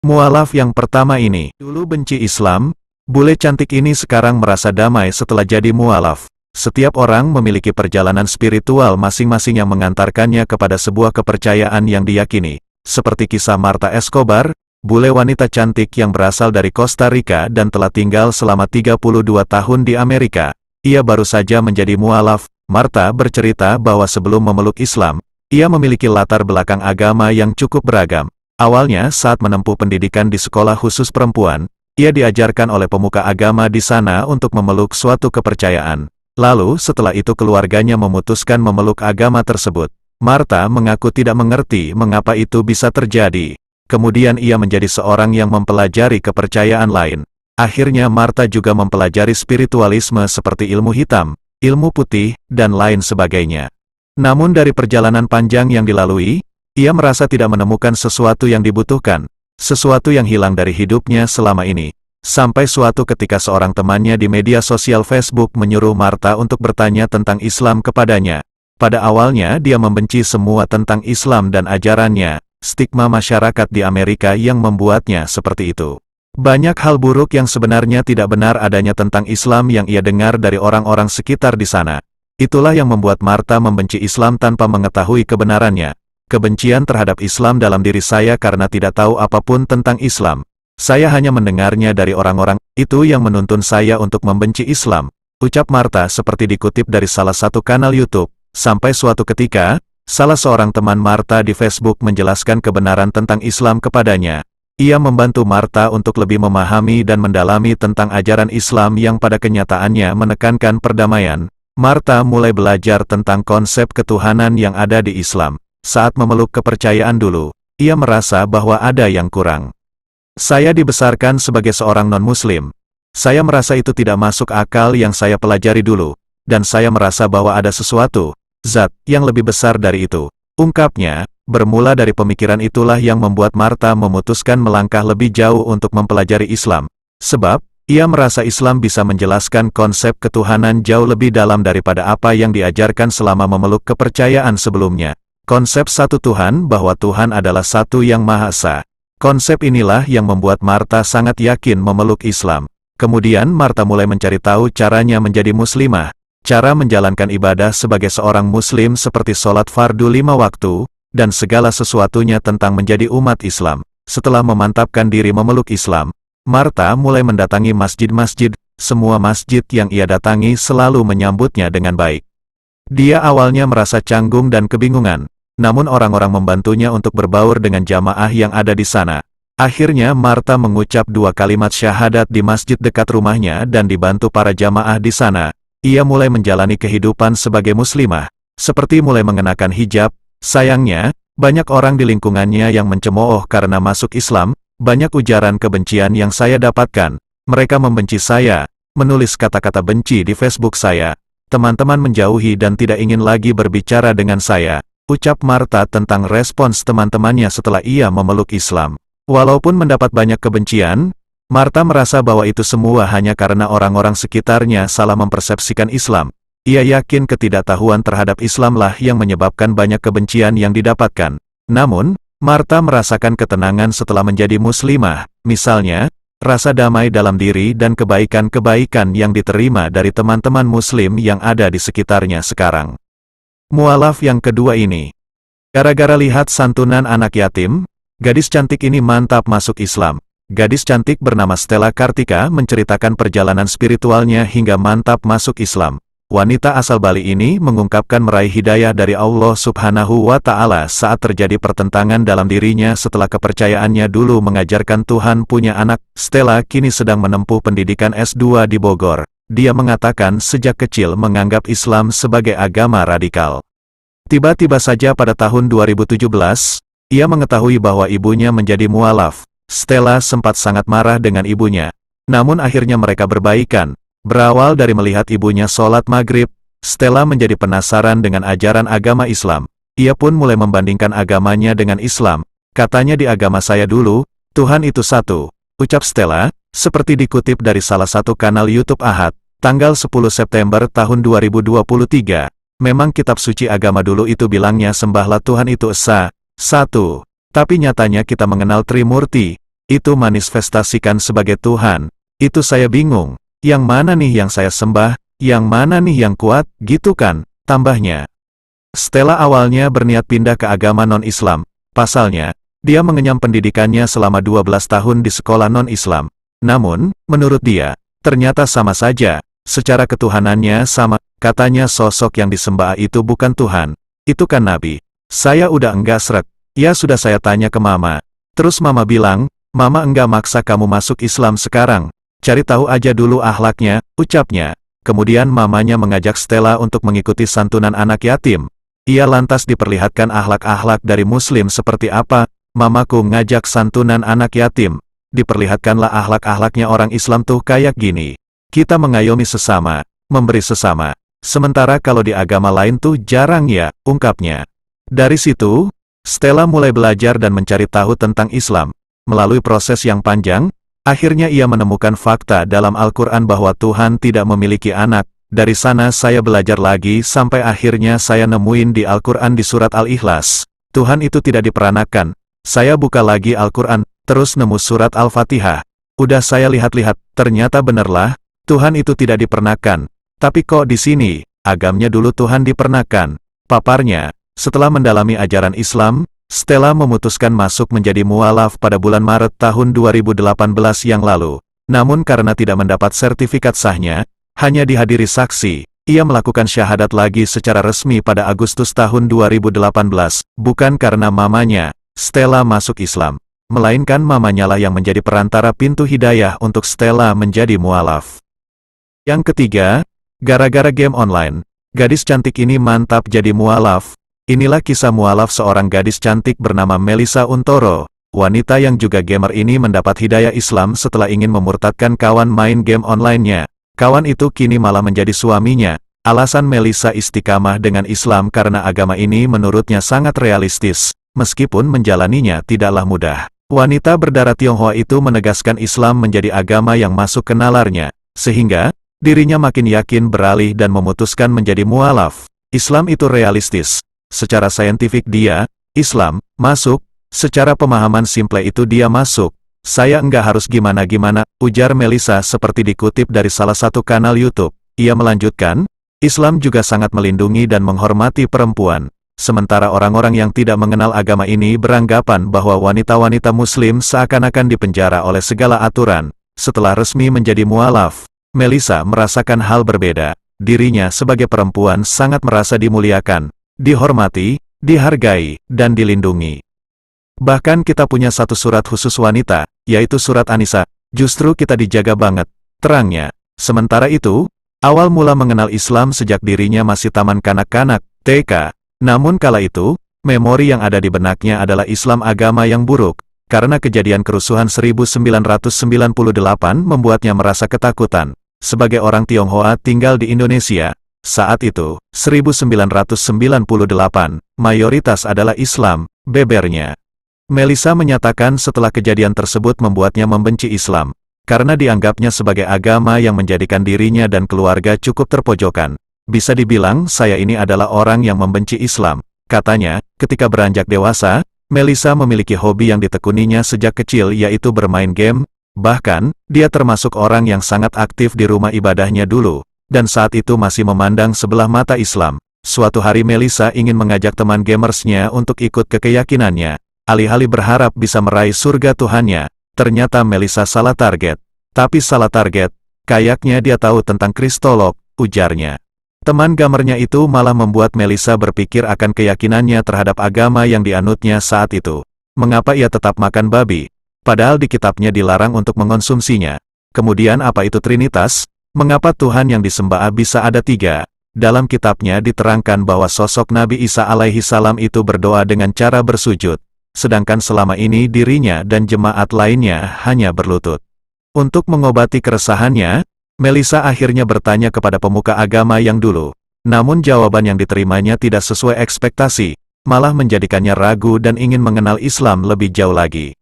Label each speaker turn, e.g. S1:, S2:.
S1: Mualaf yang pertama ini, dulu benci Islam, bule cantik ini sekarang merasa damai setelah jadi mualaf. Setiap orang memiliki perjalanan spiritual masing-masing yang mengantarkannya kepada sebuah kepercayaan yang diyakini. Seperti kisah Marta Escobar, bule wanita cantik yang berasal dari Costa Rica dan telah tinggal selama 32 tahun di Amerika. Ia baru saja menjadi mualaf. Marta bercerita bahwa sebelum memeluk Islam, ia memiliki latar belakang agama yang cukup beragam. Awalnya saat menempuh pendidikan di sekolah khusus perempuan, ia diajarkan oleh pemuka agama di sana untuk memeluk suatu kepercayaan. Lalu setelah itu keluarganya memutuskan memeluk agama tersebut. Marta mengaku tidak mengerti mengapa itu bisa terjadi. Kemudian ia menjadi seorang yang mempelajari kepercayaan lain. Akhirnya Marta juga mempelajari spiritualisme seperti ilmu hitam, ilmu putih, dan lain sebagainya. Namun dari perjalanan panjang yang dilalui, ia merasa tidak menemukan sesuatu yang dibutuhkan, sesuatu yang hilang dari hidupnya selama ini. Sampai suatu ketika seorang temannya di media sosial Facebook menyuruh Marta untuk bertanya tentang Islam kepadanya. Pada awalnya dia membenci semua tentang Islam dan ajarannya, stigma masyarakat di Amerika yang membuatnya seperti itu. Banyak hal buruk yang sebenarnya tidak benar adanya tentang Islam yang ia dengar dari orang-orang sekitar di sana. Itulah yang membuat Marta membenci Islam tanpa mengetahui kebenarannya. Kebencian terhadap Islam dalam diri saya karena tidak tahu apapun tentang Islam. Saya hanya mendengarnya dari orang-orang, itu yang menuntun saya untuk membenci Islam, ucap Marta seperti dikutip dari salah satu kanal YouTube. Sampai suatu ketika, salah seorang teman Marta di Facebook menjelaskan kebenaran tentang Islam kepadanya. Ia membantu Marta untuk lebih memahami dan mendalami tentang ajaran Islam yang pada kenyataannya menekankan perdamaian. Marta mulai belajar tentang konsep ketuhanan yang ada di Islam. Saat memeluk kepercayaan dulu, ia merasa bahwa ada yang kurang. Saya dibesarkan sebagai seorang non-muslim. Saya merasa itu tidak masuk akal yang saya pelajari dulu, dan saya merasa bahwa ada sesuatu, zat, yang lebih besar dari itu. Ungkapnya, bermula dari pemikiran itulah yang membuat Marta memutuskan melangkah lebih jauh untuk mempelajari Islam. Sebab, ia merasa Islam bisa menjelaskan konsep ketuhanan jauh lebih dalam daripada apa yang diajarkan selama memeluk kepercayaan sebelumnya. Konsep satu Tuhan bahwa Tuhan adalah satu yang Maha Esa. Konsep inilah yang membuat Marta sangat yakin memeluk Islam. Kemudian Marta mulai mencari tahu caranya menjadi muslimah, cara menjalankan ibadah sebagai seorang muslim seperti sholat fardu 5 waktu, dan segala sesuatunya tentang menjadi umat Islam. Setelah memantapkan diri memeluk Islam, Marta mulai mendatangi masjid-masjid. Semua masjid yang ia datangi selalu menyambutnya dengan baik. Dia awalnya merasa canggung dan kebingungan, namun orang-orang membantunya untuk berbaur dengan jamaah yang ada di sana. Akhirnya Marta mengucap 2 kalimat syahadat di masjid dekat rumahnya dan dibantu para jamaah di sana. Ia mulai menjalani kehidupan sebagai muslimah, seperti mulai mengenakan hijab. Sayangnya, banyak orang di lingkungannya yang mencemooh karena masuk Islam. Banyak ujaran kebencian yang saya dapatkan. Mereka membenci saya, menulis kata-kata benci di Facebook saya. Teman-teman menjauhi dan tidak ingin lagi berbicara dengan saya, ucap Marta tentang respons teman-temannya setelah ia memeluk Islam. Walaupun mendapat banyak kebencian, Marta merasa bahwa itu semua hanya karena orang-orang sekitarnya salah mempersepsikan Islam. Ia yakin ketidaktahuan terhadap Islamlah yang menyebabkan banyak kebencian yang didapatkan. Namun, Marta merasakan ketenangan setelah menjadi muslimah, misalnya, rasa damai dalam diri dan kebaikan-kebaikan yang diterima dari teman-teman muslim yang ada di sekitarnya sekarang. Mualaf yang kedua ini. Gara-gara lihat santunan anak yatim, gadis cantik ini mantap masuk Islam. Gadis cantik bernama Stella Kartika menceritakan perjalanan spiritualnya hingga mantap masuk Islam. Wanita asal Bali ini mengungkapkan meraih hidayah dari Allah Subhanahu wa Ta'ala saat terjadi pertentangan dalam dirinya setelah kepercayaannya dulu mengajarkan Tuhan punya anak. Stella kini sedang menempuh pendidikan S2 di Bogor. Dia mengatakan sejak kecil menganggap Islam sebagai agama radikal. Tiba-tiba saja pada tahun 2017, ia mengetahui bahwa ibunya menjadi mualaf. Stella sempat sangat marah dengan ibunya. Namun akhirnya mereka berbaikan. Berawal dari melihat ibunya sholat maghrib, Stella menjadi penasaran dengan ajaran agama Islam. Ia pun mulai membandingkan agamanya dengan Islam. Katanya di agama saya dulu, Tuhan itu satu, ucap Stella, seperti dikutip dari salah satu kanal YouTube Ahad, tanggal 10 September tahun 2023. Memang kitab suci agama dulu itu bilangnya sembahlah Tuhan itu Esa, satu. Tapi nyatanya kita mengenal Trimurti. itu manifestasikan sebagai Tuhan. Itu saya bingung. Yang mana nih yang saya sembah? Yang mana nih yang kuat? Gitu kan? Tambahnya. Stella awalnya berniat pindah ke agama non-Islam. Pasalnya, dia mengenyam pendidikannya selama 12 tahun di sekolah non-Islam. Namun, menurut dia, ternyata sama saja. Secara ketuhanannya sama. Katanya sosok yang disembah itu bukan Tuhan. Itu kan Nabi. Saya udah enggak srek. Ya sudah saya tanya ke Mama. Terus Mama bilang, Mama enggak maksa kamu masuk Islam sekarang. Cari tahu aja dulu akhlaknya, ucapnya. Kemudian mamanya mengajak Stella untuk mengikuti santunan anak yatim. Ia lantas diperlihatkan akhlak-akhlak dari Muslim seperti apa. Mamaku ngajak santunan anak yatim. Diperlihatkanlah akhlak-akhlaknya orang Islam tuh kayak gini. Kita mengayomi sesama, memberi sesama. Sementara kalau di agama lain tuh jarang ya, ungkapnya. Dari situ, Stella mulai belajar dan mencari tahu tentang Islam. Melalui proses yang panjang, akhirnya ia menemukan fakta dalam Al-Quran bahwa Tuhan tidak memiliki anak. Dari sana saya belajar lagi sampai akhirnya saya nemuin di Al-Quran di surat Al-Ikhlas. Tuhan itu tidak diperanakan. Saya buka lagi Al-Quran, terus nemu surat Al-Fatihah. Udah saya lihat-lihat, ternyata benerlah, Tuhan itu tidak diperanakan. Tapi kok di sini, agamanya dulu Tuhan diperanakan. Paparnya, setelah mendalami ajaran Islam, Stella memutuskan masuk menjadi mualaf pada bulan Maret tahun 2018 yang lalu. Namun karena tidak mendapat sertifikat sahnya, hanya dihadiri saksi, ia melakukan syahadat lagi secara resmi pada Agustus tahun 2018, bukan karena mamanya, Stella masuk Islam, melainkan mamanya lah yang menjadi perantara pintu hidayah untuk Stella menjadi mualaf. Yang ketiga, gara-gara game online, gadis cantik ini mantap jadi mualaf. Inilah kisah mualaf seorang gadis cantik bernama Melissa Untoro. Wanita yang juga gamer ini mendapat hidayah Islam setelah ingin memurtadkan kawan main game online-nya. Kawan itu kini malah menjadi suaminya. Alasan Melissa istiqamah dengan Islam karena agama ini menurutnya sangat realistis, meskipun menjalaninya tidaklah mudah. Wanita berdarah Tionghoa itu menegaskan Islam menjadi agama yang masuk ke nalarnya, sehingga dirinya makin yakin beralih dan memutuskan menjadi mualaf. Islam itu realistis. Secara saintifik dia, Islam, masuk. Secara pemahaman simple itu dia masuk. Saya enggak harus gimana-gimana, ujar Melissa seperti dikutip dari salah satu kanal YouTube. Ia melanjutkan, Islam juga sangat melindungi dan menghormati perempuan. Sementara orang-orang yang tidak mengenal agama ini beranggapan bahwa wanita-wanita Muslim seakan-akan dipenjara oleh segala aturan. Setelah resmi menjadi mualaf, Melissa merasakan hal berbeda. Dirinya sebagai perempuan sangat merasa dimuliakan, dihormati, dihargai, dan dilindungi. Bahkan kita punya satu surat khusus wanita, yaitu surat An-Nisa. Justru kita dijaga banget, terangnya. Sementara itu, awal mula mengenal Islam sejak dirinya masih taman kanak-kanak, TK. Namun kala itu, memori yang ada di benaknya adalah Islam agama yang buruk. Karena kejadian kerusuhan 1998 membuatnya merasa ketakutan. Sebagai orang Tionghoa tinggal di Indonesia, saat itu, 1998, mayoritas adalah Islam, bebernya. Melissa menyatakan setelah kejadian tersebut membuatnya membenci Islam, karena dianggapnya sebagai agama yang menjadikan dirinya dan keluarga cukup terpojokan. Bisa dibilang saya ini adalah orang yang membenci Islam. Katanya, ketika beranjak dewasa, Melissa memiliki hobi yang ditekuninya sejak kecil yaitu bermain game. Bahkan, dia termasuk orang yang sangat aktif di rumah ibadahnya dulu, dan saat itu masih memandang sebelah mata Islam. Suatu hari Melissa ingin mengajak teman gamersnya untuk ikut ke keyakinannya. Alih-alih berharap bisa meraih surga Tuhannya, ternyata Melissa salah target. Tapi salah target, kayaknya dia tahu tentang kristolog, ujarnya. Teman gamernya itu malah membuat Melissa berpikir akan keyakinannya terhadap agama yang dianutnya saat itu. Mengapa ia tetap makan babi? Padahal di kitabnya dilarang untuk mengonsumsinya. Kemudian apa itu Trinitas? Mengapa Tuhan yang disembah bisa ada 3? Dalam kitabnya diterangkan bahwa sosok Nabi Isa alaihi salam itu berdoa dengan cara bersujud. Sedangkan selama ini dirinya dan jemaat lainnya hanya berlutut. Untuk mengobati keresahannya, Melissa akhirnya bertanya kepada pemuka agama yang dulu. Namun jawaban yang diterimanya tidak sesuai ekspektasi, malah menjadikannya ragu dan ingin mengenal Islam lebih jauh lagi.